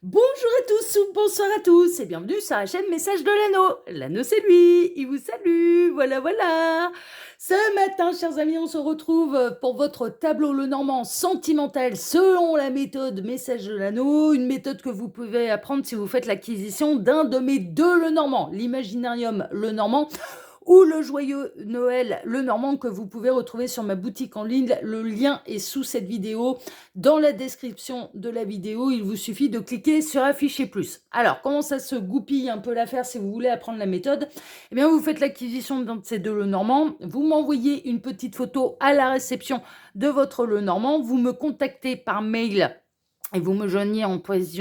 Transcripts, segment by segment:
Bonjour à tous ou bonsoir à tous et bienvenue sur la chaîne Message de l'Anneau. L'Anneau c'est lui, il vous salue, voilà. Ce matin, chers amis, on se retrouve pour votre tableau Lenormand sentimental selon la méthode Message de l'Anneau, une méthode que vous pouvez apprendre si vous faites l'acquisition d'un de mes deux Lenormand, l'Imaginarium Lenormand ou le joyeux Noël Lenormand que vous pouvez retrouver sur ma boutique en ligne. Le lien est sous cette vidéo. Dans la description de la vidéo, il vous suffit de cliquer sur afficher plus. Alors, comment ça se goupille un peu l'affaire si vous voulez apprendre la méthode? Eh bien, vous faites l'acquisition d'un de ces deux Lenormand, vous m'envoyez une petite photo à la réception de votre Lenormand, vous me contactez par mail et vous me joignez en pièce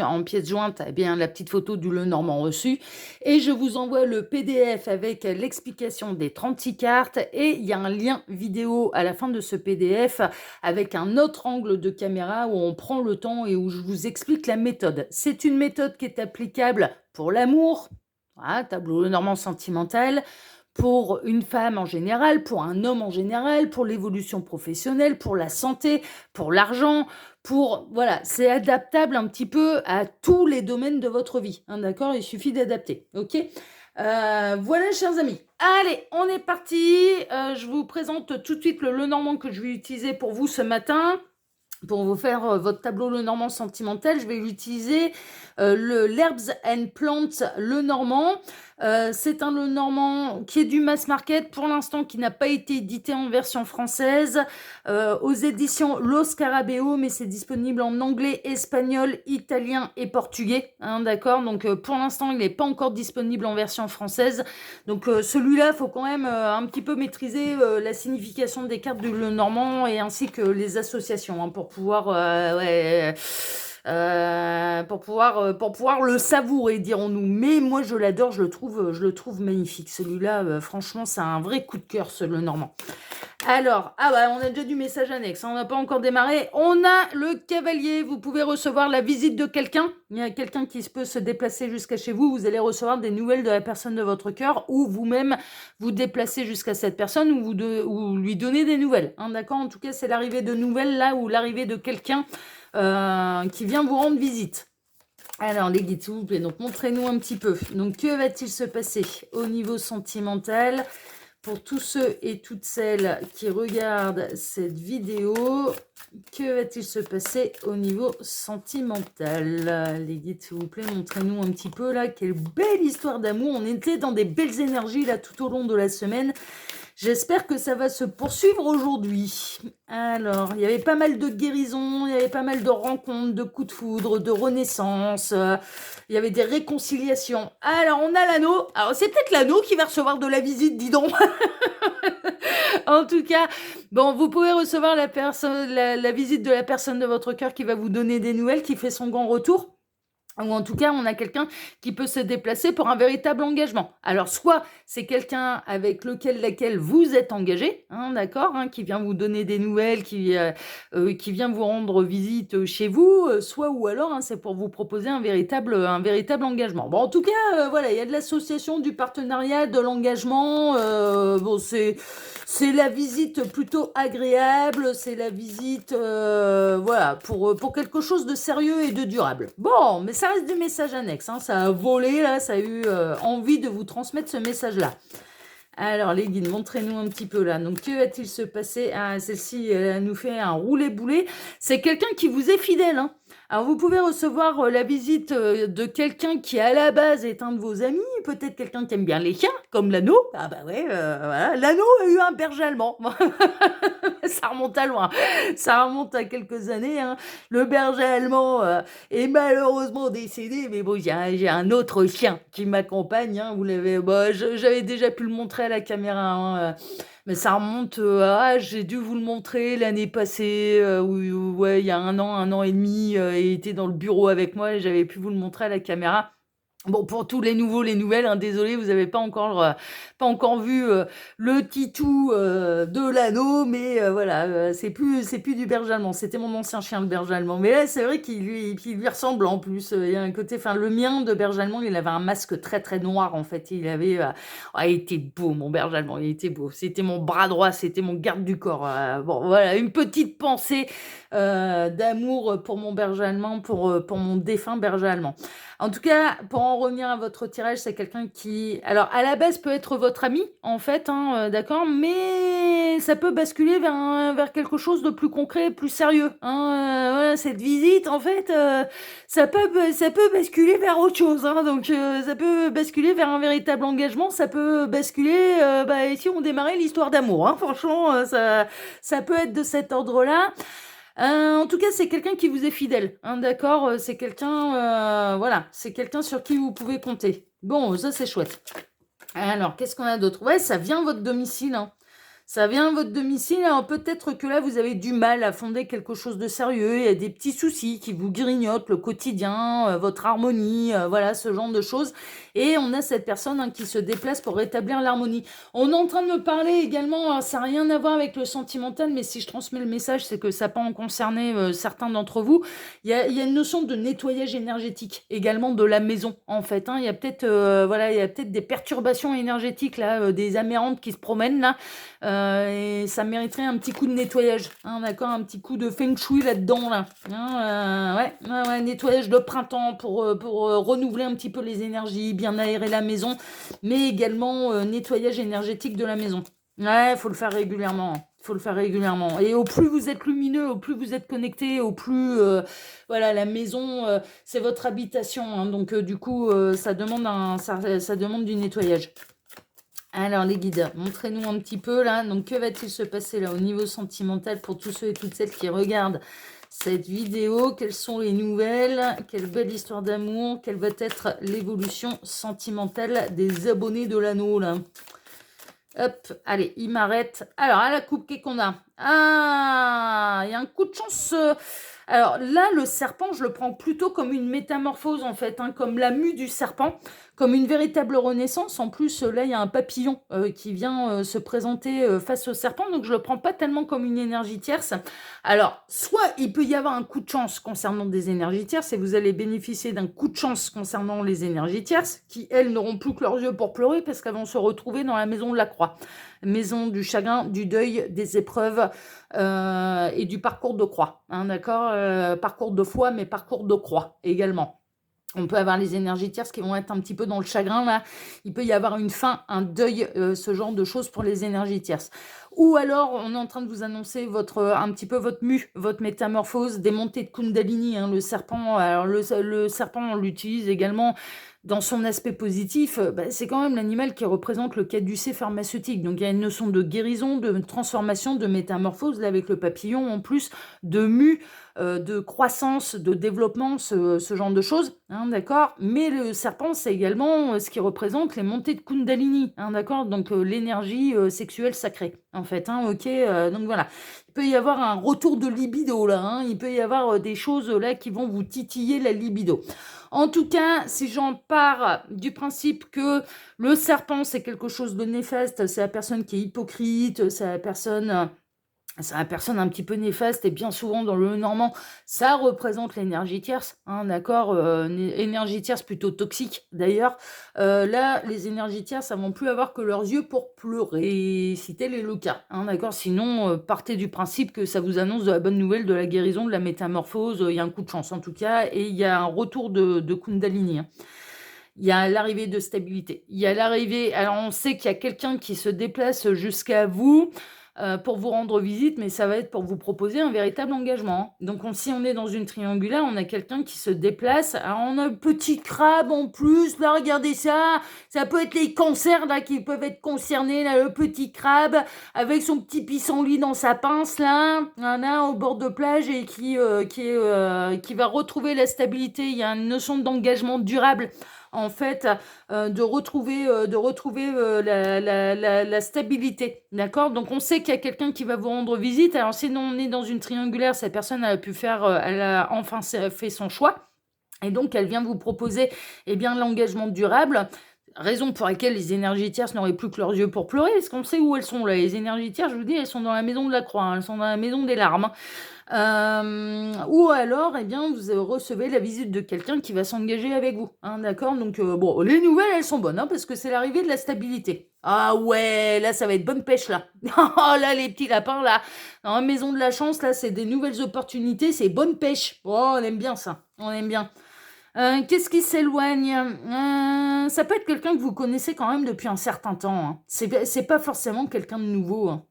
jointe la petite photo du Lenormand reçu, et je vous envoie le PDF avec l'explication des 36 cartes, et il y a un lien vidéo à la fin de ce PDF avec un autre angle de caméra où on prend le temps et où je vous explique la méthode. C'est une méthode qui est applicable pour l'amour, voilà, tableau Lenormand sentimental, pour une femme en général, pour un homme en général, pour l'évolution professionnelle, pour la santé, pour l'argent, voilà, c'est adaptable un petit peu à tous les domaines de votre vie, hein, d'accord? Il suffit d'adapter, ok? Voilà, chers amis. Allez, on est parti. Je vous présente tout de suite le Lenormand que je vais utiliser pour vous ce matin. Pour vous faire votre tableau Lenormand sentimental, je vais utiliser l'Herbs and Plants Lenormand. C'est un Lenormand qui est du mass market pour l'instant, qui n'a pas été édité en version française aux éditions Lo Scarabeo, mais c'est disponible en anglais, espagnol, italien et portugais, hein, d'accord? Donc pour l'instant, il n'est pas encore disponible en version française. Donc celui-là, il faut quand même un petit peu maîtriser la signification des cartes du Lenormand et ainsi que les associations, hein, pour pouvoir pour pouvoir le savourer, dirons-nous. Mais moi, je l'adore, je le trouve magnifique. Celui-là, franchement, c'est un vrai coup de cœur, ce Lenormand. Alors, on a déjà du message annexe, hein, on n'a pas encore démarré. On a le cavalier, vous pouvez recevoir la visite de quelqu'un. Il y a quelqu'un qui peut se déplacer jusqu'à chez vous, vous allez recevoir des nouvelles de la personne de votre cœur, ou vous-même vous déplacez jusqu'à cette personne, ou lui donner des nouvelles, hein, d'accord? En tout cas, c'est l'arrivée de nouvelles, là, ou l'arrivée de quelqu'un qui vient vous rendre visite. Alors, les guides, s'il vous plaît, donc montrez-nous un petit peu. Donc, que va-t-il se passer au niveau sentimental pour tous ceux et toutes celles qui regardent cette vidéo? Que va-t-il se passer au niveau sentimental? Les guides, s'il vous plaît, montrez-nous un petit peu là. Quelle belle histoire d'amour. On était dans des belles énergies là tout au long de la semaine. J'espère que ça va se poursuivre aujourd'hui. Alors, il y avait pas mal de guérisons, il y avait pas mal de rencontres, de coups de foudre, de renaissance, il y avait des réconciliations. Alors, on a l'anneau. Alors, c'est peut-être l'anneau qui va recevoir de la visite, dis donc. En tout cas, bon, vous pouvez recevoir la visite de la personne de votre cœur qui va vous donner des nouvelles, qui fait son grand retour. Ou en tout cas, on a quelqu'un qui peut se déplacer pour un véritable engagement. Alors, soit c'est quelqu'un avec laquelle vous êtes engagé, hein, d'accord, hein, qui vient vous donner des nouvelles, qui vient vous rendre visite chez vous, soit ou alors, hein, c'est pour vous proposer un véritable engagement. Bon, en tout cas, voilà, il y a de l'association, du partenariat, de l'engagement. Bon, c'est la visite plutôt agréable, c'est la visite, voilà, pour quelque chose de sérieux et de durable. Bon, mais ça reste des messages annexes, hein, ça a volé, là, ça a eu envie de vous transmettre ce message-là. Alors, les guides, montrez-nous un petit peu, là. Donc, que va-t-il se passer? Ah, celle-ci, elle nous fait un roulé-boulé. C'est quelqu'un qui vous est fidèle, hein. Alors, vous pouvez recevoir la visite de quelqu'un qui, à la base, est un de vos amis, peut-être quelqu'un qui aime bien les chiens, comme l'anneau. Ah bah ouais, voilà. L'anneau a eu un berger allemand. Ça remonte à loin. Ça remonte à quelques années, hein. Le berger allemand est malheureusement décédé, mais bon, j'ai un autre chien qui m'accompagne, hein. Vous l'avez, j'avais déjà pu le montrer à la caméra, hein, mais ça remonte j'ai dû vous le montrer l'année passée, ouais, il y a un an et demi, il était dans le bureau avec moi et j'avais pu vous le montrer à la caméra. Bon, pour tous les nouveaux, les nouvelles, hein, désolé, vous avez pas encore vu le titou de l'anneau, mais voilà, c'est plus du berger allemand. C'était mon ancien chien, le berger allemand. Mais là, c'est vrai qu'il lui ressemble en plus. Il y a un côté, enfin, le mien de berger allemand, il avait un masque très très noir en fait. Il était beau, mon berger allemand, il était beau. C'était mon bras droit, c'était mon garde du corps. Bon, voilà, une petite pensée d'amour pour mon berger allemand, pour mon défunt berger allemand. En tout cas, pour en revenir à votre tirage, c'est quelqu'un qui, alors à la base peut être votre ami, en fait, hein, d'accord, mais ça peut basculer vers quelque chose de plus concret, plus sérieux. Hein, voilà, cette visite, en fait, ça peut basculer vers autre chose. Hein, donc, ça peut basculer vers un véritable engagement. Ça peut basculer, ici on démarrait l'histoire d'amour. Hein, franchement, ça peut être de cet ordre-là. En tout cas, c'est quelqu'un qui vous est fidèle, hein, d'accord? C'est quelqu'un, voilà, c'est quelqu'un sur qui vous pouvez compter. Bon, ça c'est chouette. Alors, qu'est-ce qu'on a d'autre? Ouais, ça vient votre domicile, hein. Ça vient votre domicile, alors peut-être que là vous avez du mal à fonder quelque chose de sérieux, il y a des petits soucis qui vous grignotent le quotidien, votre harmonie, voilà, ce genre de choses. Et on a cette personne hein, qui se déplace pour rétablir l'harmonie. On est en train de me parler également, alors, ça n'a rien à voir avec le sentimental, mais si je transmets le message, c'est que ça peut en concerner certains d'entre vous. Il y a une notion de nettoyage énergétique également de la maison en fait. Hein. Il y a peut-être voilà, il y a peut-être des perturbations énergétiques là, des amérantes qui se promènent là. Et ça mériterait un petit coup de nettoyage, hein, d'accord, un petit coup de feng shui là-dedans, là. Hein, ouais, nettoyage de printemps pour renouveler un petit peu les énergies, bien aérer la maison, mais également nettoyage énergétique de la maison. Ouais, faut le faire régulièrement. Faut le faire régulièrement. Et au plus vous êtes lumineux, au plus vous êtes connecté, au plus voilà, la maison, c'est votre habitation. Hein, donc du coup, ça demande du nettoyage. Alors les guides, montrez-nous un petit peu là. Donc que va-t-il se passer là au niveau sentimental pour tous ceux et toutes celles qui regardent cette vidéo? Quelles sont les nouvelles? Quelle belle histoire d'amour? Quelle va être l'évolution sentimentale des abonnés de l'anneau là? Hop, allez, il m'arrête. Alors, à la coupe, qu'est-ce qu'on a? Ah, il y a un coup de chance. Alors là, le serpent, je le prends plutôt comme une métamorphose, en fait, hein, comme la mue du serpent, comme une véritable renaissance. En plus, là, il y a un papillon qui vient se présenter face au serpent, donc je le prends pas tellement comme une énergie tierce. Alors, soit il peut y avoir un coup de chance concernant des énergies tierces, et vous allez bénéficier d'un coup de chance concernant les énergies tierces, qui, elles, n'auront plus que leurs yeux pour pleurer, parce qu'elles vont se retrouver dans la maison de la croix. Maison du chagrin, du deuil, des épreuves et du parcours de croix. Hein, d'accord, parcours de foi, mais parcours de croix également. On peut avoir les énergies tierces qui vont être un petit peu dans le chagrin, là. Il peut y avoir une fin, un deuil, ce genre de choses pour les énergies tierces. Ou alors, on est en train de vous annoncer un petit peu votre mue, votre métamorphose, des montées de Kundalini. Hein, le serpent, alors le serpent, on l'utilise également dans son aspect positif. C'est quand même l'animal qui représente le caducée pharmaceutique. Donc, il y a une notion de guérison, de transformation, de métamorphose, là, avec le papillon, en plus, de mue, de croissance, de développement, ce genre de choses, hein, d'accord. Mais le serpent, c'est également ce qui représente les montées de Kundalini, hein, d'accord. Donc l'énergie sexuelle sacrée, en fait, hein, ok. Donc voilà, il peut y avoir un retour de libido là, hein, il peut y avoir des choses là qui vont vous titiller la libido. En tout cas, si j'en pars du principe que le serpent, c'est quelque chose de néfaste, c'est la personne qui est hypocrite, c'est la personne un petit peu néfaste et bien souvent dans le normand, ça représente l'énergie tierce, hein, d'accord, énergie tierce plutôt toxique d'ailleurs. Là, les énergies tierces, ça vont plus avoir que leurs yeux pour pleurer, si tel est le cas, hein, d'accord. Sinon, partez du principe que ça vous annonce de la bonne nouvelle, de la guérison, de la métamorphose. Il y a un coup de chance en tout cas, et il y a un retour de Kundalini. Hein. Il y a l'arrivée de stabilité. Il y a l'arrivée. Alors, on sait qu'il y a quelqu'un qui se déplace jusqu'à vous pour vous rendre visite, mais ça va être pour vous proposer un véritable engagement. Donc, si on est dans une triangulaire, on a quelqu'un qui se déplace. Alors, on a un petit crabe en plus. Là, regardez ça. Ça peut être les cancers là qui peuvent être concernés. Là, le petit crabe avec son petit pissenlit dans sa pince là, au bord de plage et qui va retrouver la stabilité. Il y a une notion d'engagement durable. En fait, de retrouver la stabilité, d'accord. Donc, on sait qu'il y a quelqu'un qui va vous rendre visite. Alors, si on est dans une triangulaire, cette personne elle a enfin fait son choix. Et donc, elle vient vous proposer eh bien, l'engagement durable, raison pour laquelle les énergies tierces n'auraient plus que leurs yeux pour pleurer, parce qu'on sait où elles sont là. Les énergies tierces, je vous dis, elles sont dans la maison de la croix, hein, elles sont dans la maison des larmes. Ou alors, eh bien, vous recevez la visite de quelqu'un qui va s'engager avec vous, hein, d'accord? Donc, bon, les nouvelles, elles sont bonnes, hein, parce que c'est l'arrivée de la stabilité. Ah ouais, là, ça va être bonne pêche, là. Oh là, les petits lapins, là, dans la maison de la chance, là, c'est des nouvelles opportunités, c'est bonne pêche. Oh, on aime bien ça, on aime bien. Qu'est-ce qui s'éloigne? Ça peut être quelqu'un que vous connaissez quand même depuis un certain temps, hein. C'est pas forcément quelqu'un de nouveau, hein.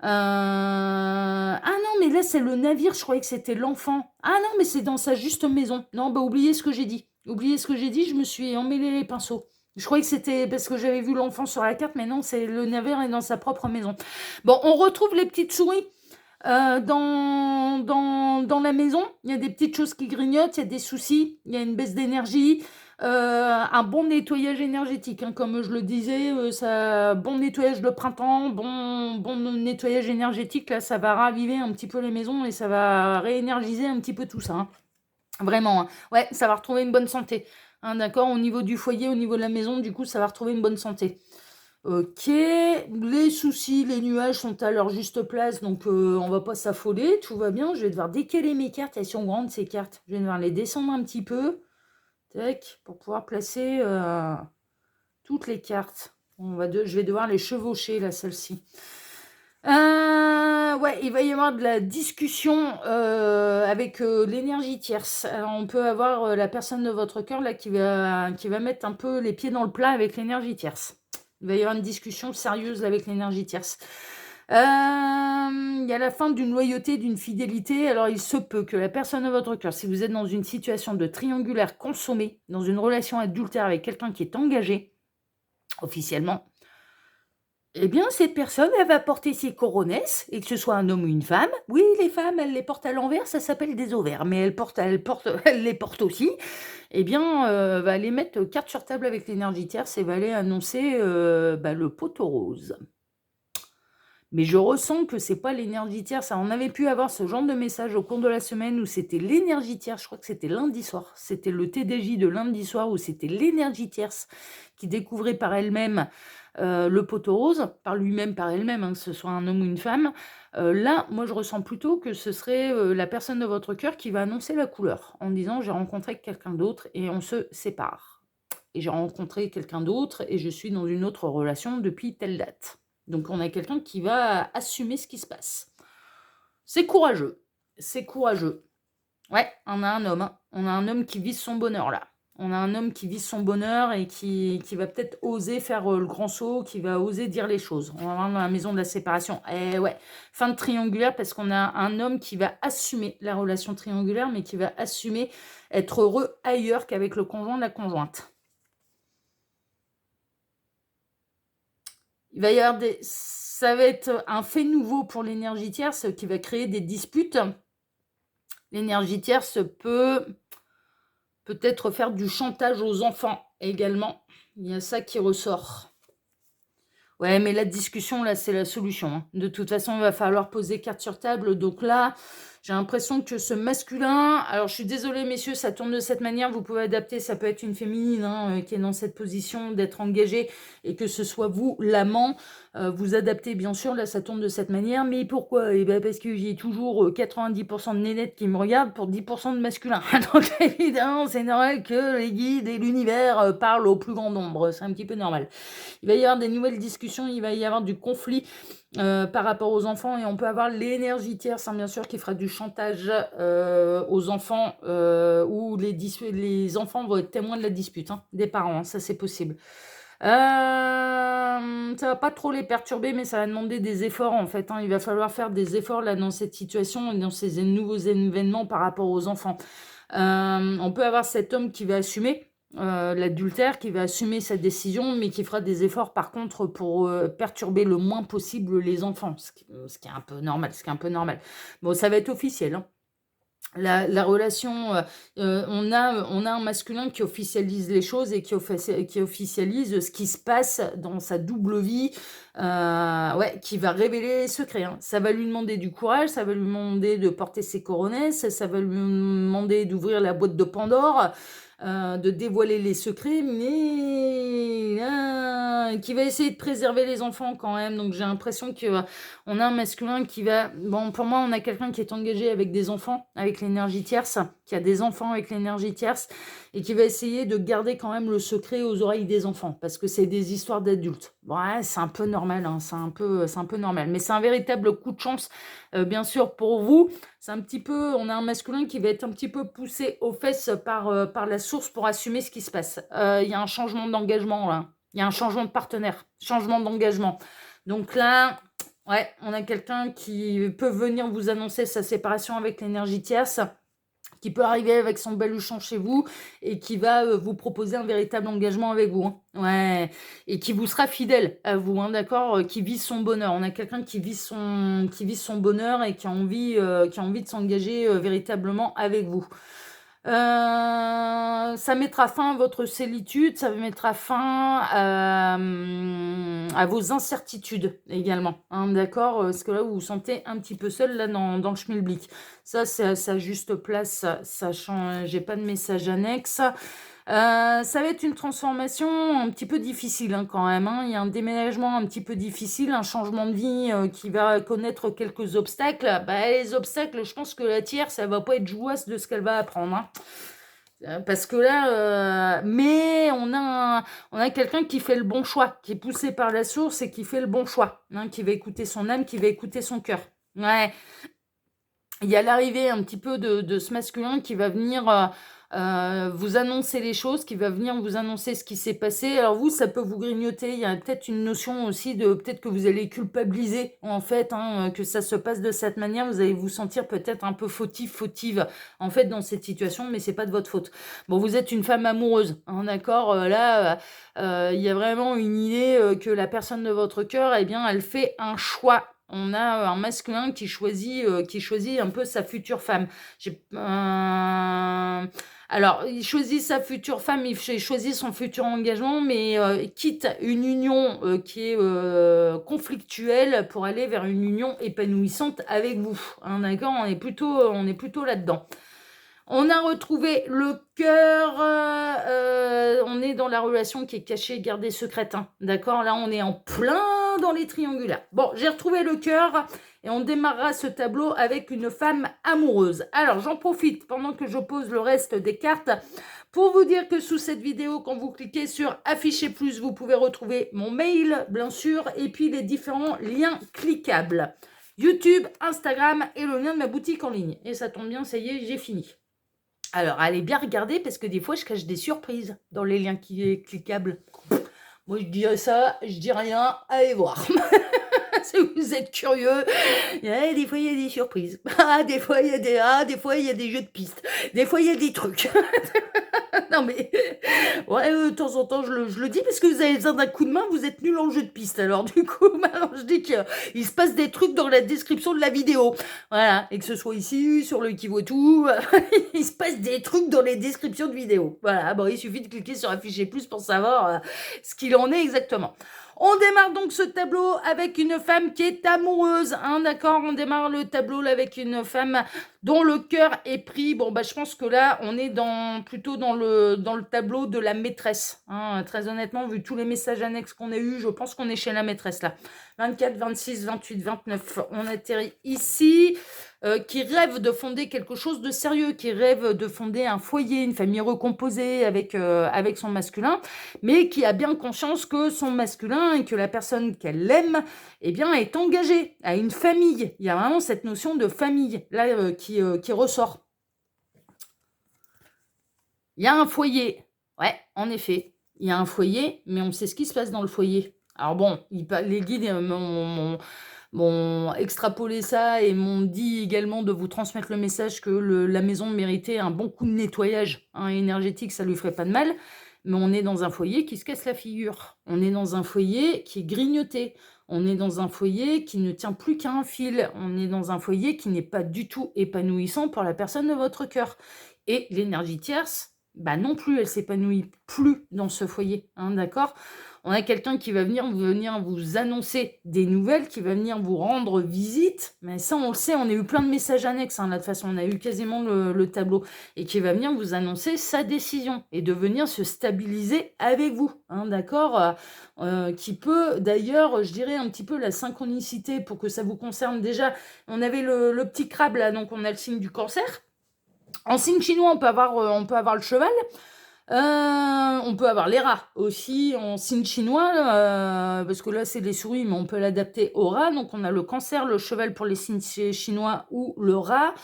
Ah non, mais là, c'est le navire, je croyais que c'était l'enfant. Ah non, mais c'est dans sa juste maison. Non, bah oubliez ce que j'ai dit. Oubliez ce que j'ai dit, je me suis emmêlé les pinceaux. Je croyais que c'était parce que j'avais vu l'enfant sur la carte, mais non, c'est le navire est dans sa propre maison. Bon, on retrouve les petites souris dans la maison. Il y a des petites choses qui grignotent, il y a des soucis, il y a une baisse d'énergie. Un bon nettoyage énergétique, hein, comme je le disais, bon nettoyage de printemps, bon nettoyage énergétique, là, ça va raviver un petit peu les maisons et ça va réénergiser un petit peu tout ça, hein. Vraiment, hein. Ouais, ça va retrouver une bonne santé, hein, d'accord, au niveau du foyer, au niveau de la maison, du coup, ça va retrouver une bonne santé. Ok, les soucis, les nuages sont à leur juste place, donc on va pas s'affoler, tout va bien. Je vais devoir décaler mes cartes, elles sont grandes ces cartes. Je vais devoir les descendre un petit peu. Tac, pour pouvoir placer toutes les cartes. Je vais devoir les chevaucher, là, celle-ci. Ouais, il va y avoir de la discussion avec l'énergie tierce. Alors, on peut avoir la personne de votre cœur, là, qui va mettre un peu les pieds dans le plat avec l'énergie tierce. Il va y avoir une discussion sérieuse avec l'énergie tierce. Il y a la fin d'une loyauté, d'une fidélité. Alors, il se peut que la personne de votre cœur, si vous êtes dans une situation de triangulaire consommé, dans une relation adultère avec quelqu'un qui est engagé, officiellement, eh bien, cette personne, elle va porter ses coronesses, et que ce soit un homme ou une femme. Oui, les femmes, elles les portent à l'envers, ça s'appelle des ovaires, mais elles les portent aussi. Eh bien, va aller mettre carte sur table avec l'énergie tierce et va aller annoncer le poteau rose. Mais je ressens que c'est pas l'énergie tierce. On avait pu avoir ce genre de message au cours de la semaine où c'était l'énergie tierce. Je crois que c'était lundi soir. C'était le TDJ de lundi soir où c'était l'énergie tierce qui découvrait par elle-même le poteau rose, par lui-même, par elle-même, hein, que ce soit un homme ou une femme. Là, moi, je ressens plutôt que ce serait la personne de votre cœur qui va annoncer la couleur en disant j'ai rencontré quelqu'un d'autre et on se sépare. Et j'ai rencontré quelqu'un d'autre et je suis dans une autre relation depuis telle date. Donc, on a quelqu'un qui va assumer ce qui se passe. C'est courageux. C'est courageux. Ouais, on a un homme. Hein. On a un homme qui vise son bonheur, là. On a un homme qui vise son bonheur et qui va peut-être oser faire le grand saut, qui va oser dire les choses. On va voir dans la maison de la séparation. Eh ouais, fin de triangulaire parce qu'on a un homme qui va assumer la relation triangulaire, mais qui va assumer être heureux ailleurs qu'avec le conjoint de la conjointe. Il va y avoir ça va être un fait nouveau pour l'énergie tierce qui va créer des disputes. L'énergie tierce peut peut-être faire du chantage aux enfants également. Il y a ça qui ressort. Ouais, mais la discussion, là, c'est la solution, hein. De toute façon, il va falloir poser carte sur table. Donc là, j'ai l'impression que ce masculin... Alors, je suis désolée, messieurs, ça tourne de cette manière. Vous pouvez adapter. Ça peut être une féminine hein, qui est dans cette position d'être engagée et que ce soit vous, l'amant. Vous adaptez, bien sûr. Là, ça tourne de cette manière. Mais pourquoi? Eh ben, parce que j'ai toujours 90% de nénettes qui me regardent pour 10% de masculins. Donc, évidemment, c'est normal que les guides et l'univers parlent au plus grand nombre. C'est un petit peu normal. Il va y avoir des nouvelles discussions. Il va y avoir du conflit par rapport aux enfants et on peut avoir l'énergie tierce, hein, bien sûr, qui fera du chantage aux enfants où les enfants vont être témoins de la dispute hein, des parents, hein, ça c'est possible. Ça va pas trop les perturber, mais ça va demander des efforts en fait. Hein. Il va falloir faire des efforts là dans cette situation, dans ces nouveaux événements par rapport aux enfants. On peut avoir cet homme qui va assumer. L'adultère qui va assumer sa décision, mais qui fera des efforts par contre pour perturber le moins possible les enfants, ce qui est un peu normal, Bon, ça va être officiel, hein. la relation, on a un masculin qui officialise les choses et qui officialise ce qui se passe dans sa double vie, ouais, qui va révéler les secrets, hein. Ça va lui demander du courage, ça va lui demander de porter ses coronesses, ça va lui demander d'ouvrir la boîte de Pandore, de dévoiler les secrets, mais qui va essayer de préserver les enfants quand même. Donc j'ai l'impression que on a un masculin qui va... Bon, pour moi, on a quelqu'un qui est engagé avec des enfants, avec l'énergie tierce, qui a des enfants avec l'énergie tierce, et qui va essayer de garder quand même le secret aux oreilles des enfants, parce que c'est des histoires d'adultes. Ouais, c'est un peu normal, hein, c'est un peu normal. Mais c'est un véritable coup de chance, bien sûr, pour vous. C'est un petit peu... On a un masculin qui va être un petit peu poussé aux fesses par la source pour assumer ce qui se passe. Il y a un changement d'engagement, là. Il y a un changement de partenaire, changement d'engagement. Donc là... Ouais, on a quelqu'un qui peut venir vous annoncer sa séparation avec l'énergie tierce, qui peut arriver avec son baluchon chez vous et qui va vous proposer un véritable engagement avec vous, hein. Ouais, et qui vous sera fidèle à vous, hein, d'accord, qui vise son bonheur. On a quelqu'un qui vise son bonheur et qui a envie de s'engager véritablement avec vous. Ça mettra fin à votre solitude, ça mettra fin à vos incertitudes également, hein, d'accord, parce que là, vous vous sentez un petit peu seul là dans le schmilblick. Ça, c'est à sa juste place, sachant, j'ai pas de message annexe. Ça va être une transformation un petit peu difficile, hein, quand même, hein. Il y a un déménagement un petit peu difficile, un changement de vie qui va connaître quelques obstacles. Bah, les obstacles, je pense que la tierce, elle va pas être jouasse de ce qu'elle va apprendre, hein. Parce que là, mais on a quelqu'un qui fait le bon choix, qui est poussé par la source et qui fait le bon choix, hein, qui va écouter son âme, qui va écouter son cœur. Ouais, il y a l'arrivée un petit peu de ce masculin qui va venir vous annoncer les choses, qui va venir vous annoncer ce qui s'est passé. Alors vous, ça peut vous grignoter. Il y a peut-être une notion aussi de peut-être que vous allez culpabiliser, en fait, hein, que ça se passe de cette manière. Vous allez vous sentir peut-être un peu fautive, en fait, dans cette situation, mais c'est pas de votre faute. Bon, vous êtes une femme amoureuse, hein, d'accord. Là, il y a vraiment une idée que la personne de votre cœur, eh bien, elle fait un choix. On a un masculin qui choisit un peu sa future femme. Alors, il choisit sa future femme, il choisit son futur engagement, mais quitte une union qui est conflictuelle pour aller vers une union épanouissante avec vous, hein, d'accord, on est plutôt là-dedans. On a retrouvé le cœur, on est dans la relation qui est cachée, gardée secrète, hein, d'accord. Là, on est en plein dans les triangulaires. Bon, j'ai retrouvé le cœur et on démarrera ce tableau avec une femme amoureuse. Alors, j'en profite pendant que je pose le reste des cartes pour vous dire que sous cette vidéo, quand vous cliquez sur afficher plus, vous pouvez retrouver mon mail, bien sûr, et puis les différents liens cliquables. YouTube, Instagram et le lien de ma boutique en ligne. Et ça tombe bien, ça y est, j'ai fini. Alors, allez bien regarder parce que des fois, je cache des surprises dans les liens cliquables. Moi, je dirais ça, je dis rien, allez voir. Si vous êtes curieux, des fois, il y a des surprises. Des fois, il y a des jeux de pistes. Des fois, il y a des trucs. Non, mais ouais, de temps en temps, je le dis parce que vous avez besoin d'un coup de main, vous êtes nul en jeu de piste. Alors, du coup, maintenant, je dis qu'il se passe des trucs dans la description de la vidéo. Voilà, et que ce soit ici, sur le qui vaut tout, il se passe des trucs dans les descriptions de vidéos. Voilà, bon, il suffit de cliquer sur afficher plus pour savoir ce qu'il en est exactement. On démarre donc ce tableau avec une femme qui est amoureuse, hein, d'accord. On démarre le tableau là avec une femme dont le cœur est pris. Bon, bah, je pense que là, on est plutôt dans le tableau de la maîtresse, hein. Très honnêtement, vu tous les messages annexes qu'on a eus, je pense qu'on est chez la maîtresse là. 24, 26, 28, 29, on atterrit ici. Qui rêve de fonder quelque chose de sérieux, qui rêve de fonder un foyer, une famille recomposée avec son masculin, mais qui a bien conscience que son masculin et que la personne qu'elle aime, eh bien, est engagée, a une famille. Il y a vraiment cette notion de famille là qui ressort. Il y a un foyer, ouais, en effet, il y a un foyer, mais on sait ce qui se passe dans le foyer. Alors bon, les guides m'ont extrapolé ça et m'ont dit également de vous transmettre le message que la maison méritait un bon coup de nettoyage, hein, énergétique, ça lui ferait pas de mal. Mais on est dans un foyer qui se casse la figure. On est dans un foyer qui est grignoté. On est dans un foyer qui ne tient plus qu'à un fil. On est dans un foyer qui n'est pas du tout épanouissant pour la personne de votre cœur. Et l'énergie tierce, bah non plus, elle s'épanouit plus dans ce foyer, hein, d'accord? On a quelqu'un qui va venir vous annoncer des nouvelles, qui va venir vous rendre visite, mais ça on le sait, on a eu plein de messages annexes, hein, là de toute façon, on a eu quasiment le tableau, et qui va venir vous annoncer sa décision, et de venir se stabiliser avec vous, hein, d'accord? Qui peut d'ailleurs, je dirais un petit peu la synchronicité pour que ça vous concerne déjà. On avait le petit crabe là, donc on a le signe du cancer. En signe chinois, on peut avoir le cheval. On peut avoir les rats aussi en signe chinois, parce que là c'est les souris, mais on peut l'adapter au rat. Donc on a le cancer, le cheval pour les signes chinois ou le rat.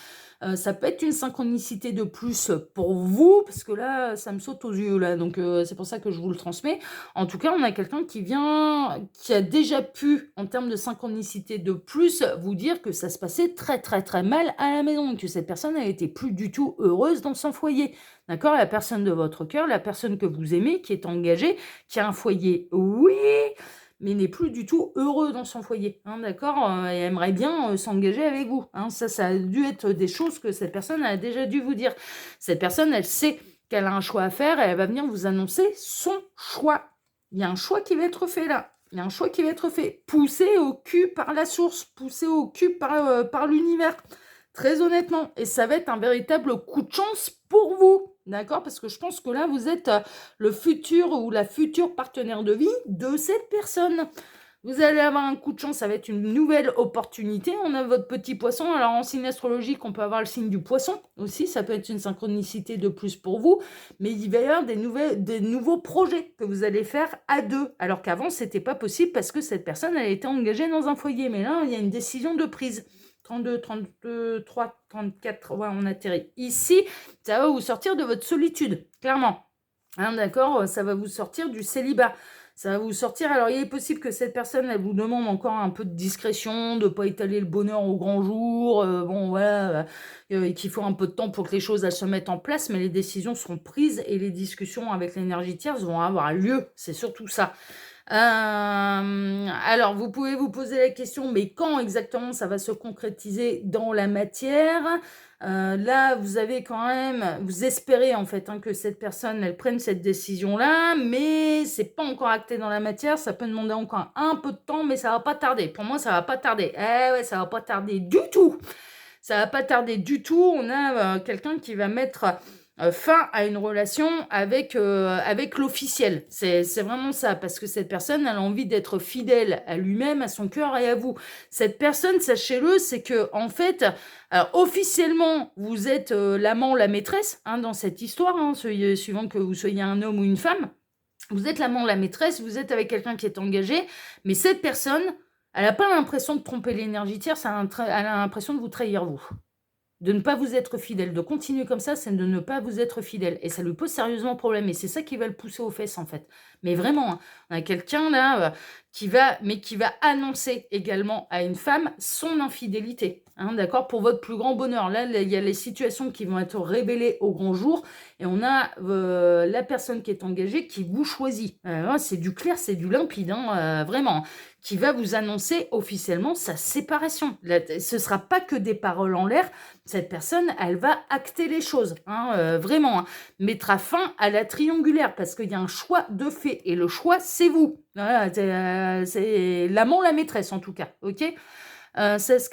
Ça peut être une synchronicité de plus pour vous, parce que là ça me saute aux yeux là, donc c'est pour ça que je vous le transmets. En tout cas, on a quelqu'un qui a déjà pu, en termes de synchronicité de plus, vous dire que ça se passait très très très mal à la maison, que cette personne n'était plus du tout heureuse dans son foyer. D'accord? La personne de votre cœur, la personne que vous aimez, qui est engagée, qui a un foyer, oui, mais n'est plus du tout heureux dans son foyer. Hein, d'accord? Et aimerait bien s'engager avec vous. Hein, ça a dû être des choses que cette personne a déjà dû vous dire. Cette personne, elle sait qu'elle a un choix à faire et elle va venir vous annoncer son choix. Il y a un choix qui va être fait là. Il y a un choix qui va être fait. Poussé au cul par la source, poussé au cul par l'univers. Très honnêtement. Et ça va être un véritable coup de chance pour vous. D'accord? Parce que je pense que là, vous êtes le futur ou la future partenaire de vie de cette personne. Vous allez avoir un coup de chance, ça va être une nouvelle opportunité. On a votre petit poisson. Alors, en signe astrologique, on peut avoir le signe du poisson aussi. Ça peut être une synchronicité de plus pour vous. Mais il va y avoir des nouveaux projets que vous allez faire à deux. Alors qu'avant, c'était pas possible parce que cette personne, elle était engagée dans un foyer. Mais là, il y a une décision de prise. 32, 33, 34, ouais, on atterrit ici. Ça va vous sortir de votre solitude, clairement. Hein, d'accord? Ça va vous sortir du célibat. Ça va vous sortir. Alors, il est possible que cette personne, elle vous demande encore un peu de discrétion, de ne pas étaler le bonheur au grand jour. Bon, voilà. Qu'il faut un peu de temps pour que les choses elles se mettent en place, mais les décisions seront prises et les discussions avec l'énergie tierce vont avoir lieu. C'est surtout ça. Alors, vous pouvez vous poser la question, mais quand exactement ça va se concrétiser dans la matière? Là, vous avez quand même, vous espérez en fait que cette personne, elle prenne cette décision-là, mais c'est pas encore acté dans la matière. Ça peut demander encore un peu de temps, mais ça va pas tarder. Pour moi, ça va pas tarder. Eh ouais, ça va pas tarder du tout. Ça va pas tarder du tout. On a quelqu'un qui va mettre fin à une relation avec l'officiel. C'est vraiment ça, parce que cette personne, elle a envie d'être fidèle à lui-même, à son cœur et à vous. Cette personne, sachez-le, c'est que en fait, officiellement, vous êtes l'amant, la maîtresse dans cette histoire, suivant que vous soyez un homme ou une femme. Vous êtes l'amant, la maîtresse, vous êtes avec quelqu'un qui est engagé, mais cette personne, elle n'a pas l'impression de tromper l'énergie tierce, elle a l'impression de vous trahir vous. De ne pas vous être fidèle, de continuer comme ça, c'est de ne pas vous être fidèle. Et ça lui pose sérieusement problème. Et c'est ça qui va le pousser aux fesses, en fait. Mais vraiment, on a quelqu'un là qui va annoncer également à une femme son infidélité. D'accord? Pour votre plus grand bonheur. Là, il y a les situations qui vont être révélées au grand jour. Et on a la personne qui est engagée qui vous choisit. C'est du clair, c'est du limpide, vraiment. Qui va vous annoncer officiellement sa séparation. Là, ce ne sera pas que des paroles en l'air. Cette personne, elle va acter les choses, vraiment. Mettra fin à la triangulaire, parce qu'il y a un choix de fait. Et le choix, c'est vous. Voilà, c'est l'amant, la maîtresse, en tout cas. Ok? 16,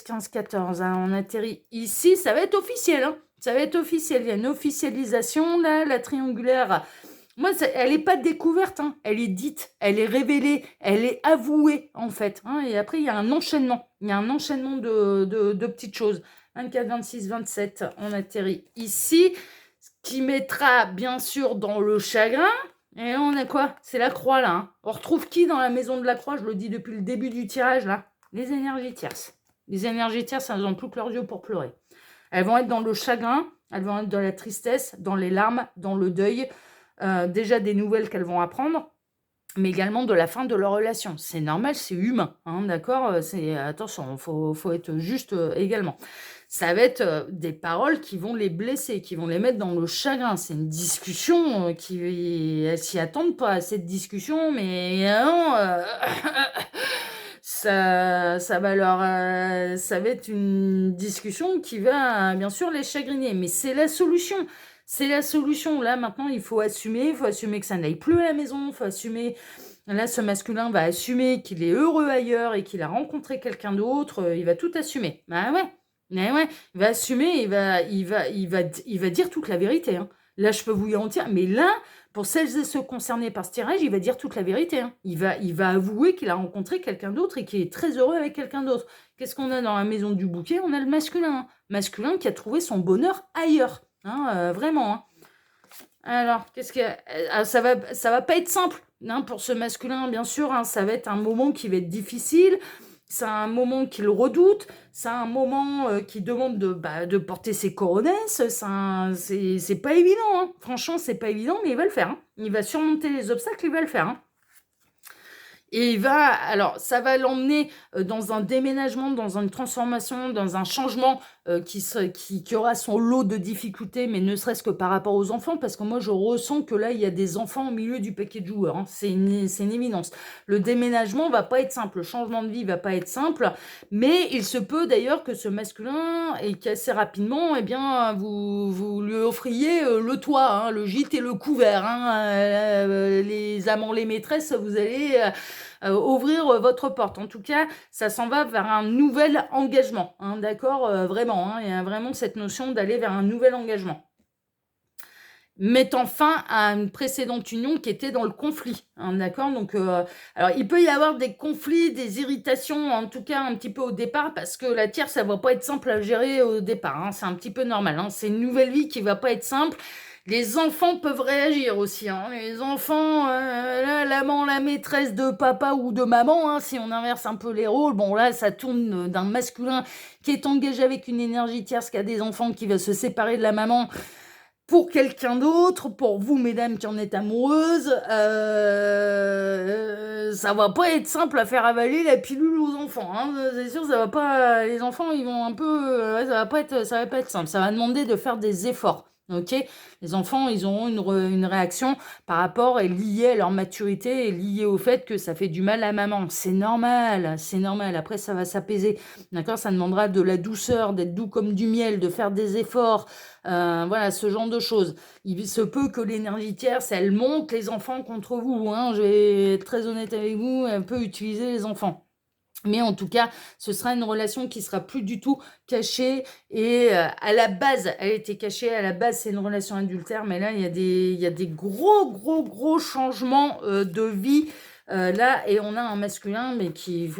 15, 14. On atterrit ici. Ça va être officiel. Ça va être officiel. Il y a une officialisation, là, la triangulaire. Moi, elle n'est pas découverte, elle est dite, elle est révélée, elle est avouée, en fait. Et après, il y a un enchaînement. Il y a un enchaînement de petites choses. 24, 26, 27, on atterrit ici. Ce qui mettra, bien sûr, dans le chagrin. Et on a quoi? C'est la croix, là. On retrouve qui dans la maison de la croix? Je le dis depuis le début du tirage, là. Les énergies tierces. Les énergies tierces, elles n'ont plus que leurs yeux pour pleurer. Elles vont être dans le chagrin, elles vont être dans la tristesse, dans les larmes, dans le deuil. Déjà des nouvelles qu'elles vont apprendre, mais également de la fin de leur relation. C'est normal, c'est humain, hein, d'accord? Attention, faut être juste également. Ça va être des paroles qui vont les blesser, qui vont les mettre dans le chagrin. C'est une discussion elles s'y attendent pas à cette discussion, mais non, ça va être une discussion qui va bien sûr les chagriner, mais c'est la solution. C'est la solution. Là, maintenant, il faut assumer que ça n'aille plus à la maison, il faut assumer. Là, ce masculin va assumer qu'il est heureux ailleurs et qu'il a rencontré quelqu'un d'autre. Il va tout assumer. Bah ouais, ouais. Il va assumer, il va dire toute la vérité, hein. Là, je peux vous garantir. Mais là, pour celles et ceux concernés par ce tirage, il va dire toute la vérité, hein. Il va avouer qu'il a rencontré quelqu'un d'autre et qu'il est très heureux avec quelqu'un d'autre. Qu'est-ce qu'on a dans la maison du bouquet? On a le masculin, hein. Masculin qui a trouvé son bonheur ailleurs, hein, vraiment, hein. Alors, ça va pas être simple, hein, pour ce masculin, bien sûr, hein, ça va être un moment qui va être difficile, c'est un moment qu'il redoute, c'est un moment qui demande de porter ses coronesses, c'est pas évident, hein. Franchement, c'est pas évident, mais il va le faire, hein. Il va surmonter les obstacles, il va le faire, hein. Et alors, ça va l'emmener dans un déménagement, dans une transformation, dans un changement qui aura son lot de difficultés, mais ne serait-ce que par rapport aux enfants, parce que moi, je ressens que là, il y a des enfants au milieu du paquet de joueurs, hein. C'est une évidence. Le déménagement va pas être simple, le changement de vie va pas être simple, mais il se peut d'ailleurs que ce masculin, et qu'assez rapidement, eh bien, vous lui offriez le toit, hein, le gîte et le couvert, hein, les amants, les maîtresses, vous allez ouvrir votre porte. En tout cas, ça s'en va vers un nouvel engagement, hein, d'accord, vraiment, hein, il y a vraiment cette notion d'aller vers un nouvel engagement. Mettant fin à une précédente union qui était dans le conflit, hein, d'accord. Donc, alors, il peut y avoir des conflits, des irritations, en tout cas un petit peu au départ, parce que la tierce, ça va pas être simple à gérer au départ, hein, c'est un petit peu normal, hein, c'est une nouvelle vie qui va pas être simple. Les enfants peuvent réagir aussi, hein. Les enfants, là, l'amant, la maîtresse de papa ou de maman, hein, si on inverse un peu les rôles, bon là, ça tourne d'un masculin qui est engagé avec une énergie tierce, qui a des enfants, qui va se séparer de la maman pour quelqu'un d'autre, pour vous, mesdames, qui en êtes amoureuses, ça va pas être simple à faire avaler la pilule aux enfants, hein. C'est sûr, ça va pas, les enfants, ils vont un peu, ça va pas être simple, ça va demander de faire des efforts. Ok, les enfants, ils auront une réaction par rapport et liée à leur maturité et liée au fait que ça fait du mal à maman. C'est normal, c'est normal. Après, ça va s'apaiser. D'accord, ça demandera de la douceur, d'être doux comme du miel, de faire des efforts. Voilà, ce genre de choses. Il se peut que l'énergie tierce, elle monte les enfants contre vous, hein. Je vais être très honnête avec vous, elle peut utiliser les enfants. Mais en tout cas, ce sera une relation qui sera plus du tout cachée. Et à la base, elle était cachée. À la base, c'est une relation adultère. Mais là, il y a des gros changements de vie. Là, et on a un masculin,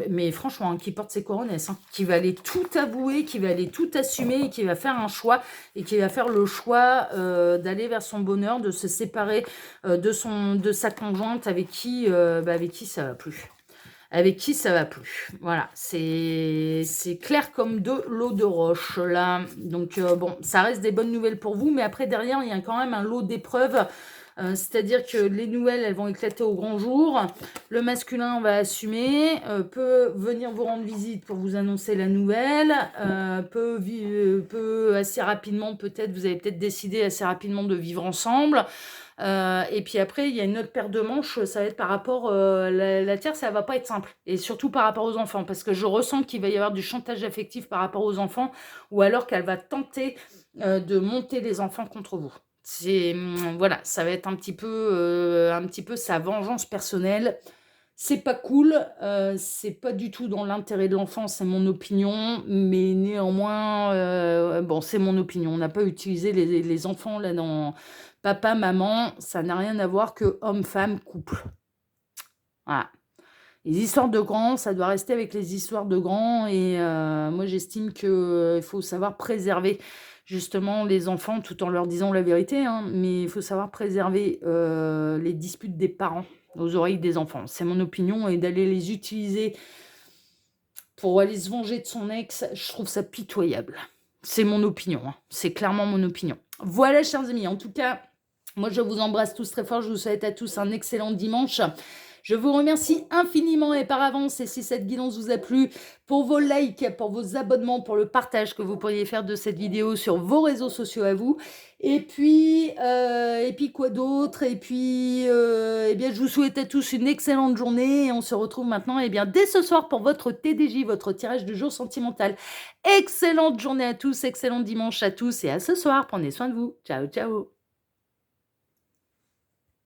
mais franchement, hein, qui porte ses coronesses, hein, qui va aller tout avouer, qui va aller tout assumer, qui va faire un choix, et qui va faire le choix d'aller vers son bonheur, de se séparer de sa conjointe avec qui ça va plus. Avec qui ça va plus. Voilà, c'est clair comme de l'eau de roche, là. Donc, bon, ça reste des bonnes nouvelles pour vous, mais après, derrière, il y a quand même un lot d'épreuves. C'est-à-dire que les nouvelles, elles vont éclater au grand jour. Le masculin va assumer, peut venir vous rendre visite pour vous annoncer la nouvelle, peut assez rapidement, peut-être, vous avez peut-être décidé assez rapidement de vivre ensemble. Et puis après, il y a une autre paire de manches, ça va être par rapport, la tierce, ça va pas être simple. Et surtout par rapport aux enfants, parce que je ressens qu'il va y avoir du chantage affectif par rapport aux enfants, ou alors qu'elle va tenter de monter les enfants contre vous. Voilà, ça va être un petit peu sa vengeance personnelle. C'est pas cool, c'est pas du tout dans l'intérêt de l'enfant, c'est mon opinion, mais néanmoins, bon, c'est mon opinion. On n'a pas utilisé les enfants là dans papa, maman, ça n'a rien à voir que homme, femme, couple. Voilà. Les histoires de grands, ça doit rester avec les histoires de grands, et moi j'estime qu'il faut savoir préserver justement les enfants tout en leur disant la vérité, hein, mais il faut savoir préserver les disputes des parents aux oreilles des enfants. C'est mon opinion, et d'aller les utiliser pour aller se venger de son ex, je trouve ça pitoyable. C'est mon opinion, hein. C'est clairement mon opinion. Voilà, chers amis, en tout cas, moi je vous embrasse tous très fort, je vous souhaite à tous un excellent dimanche. Je vous remercie infiniment et par avance, et si cette guidance vous a plu, pour vos likes, pour vos abonnements, pour le partage que vous pourriez faire de cette vidéo sur vos réseaux sociaux à vous. Et puis quoi d'autre? Et puis, eh bien, je vous souhaite à tous une excellente journée et on se retrouve maintenant, eh bien, dès ce soir pour votre TDJ, votre tirage du jour sentimental. Excellente journée à tous, excellent dimanche à tous et à ce soir. Prenez soin de vous. Ciao, ciao.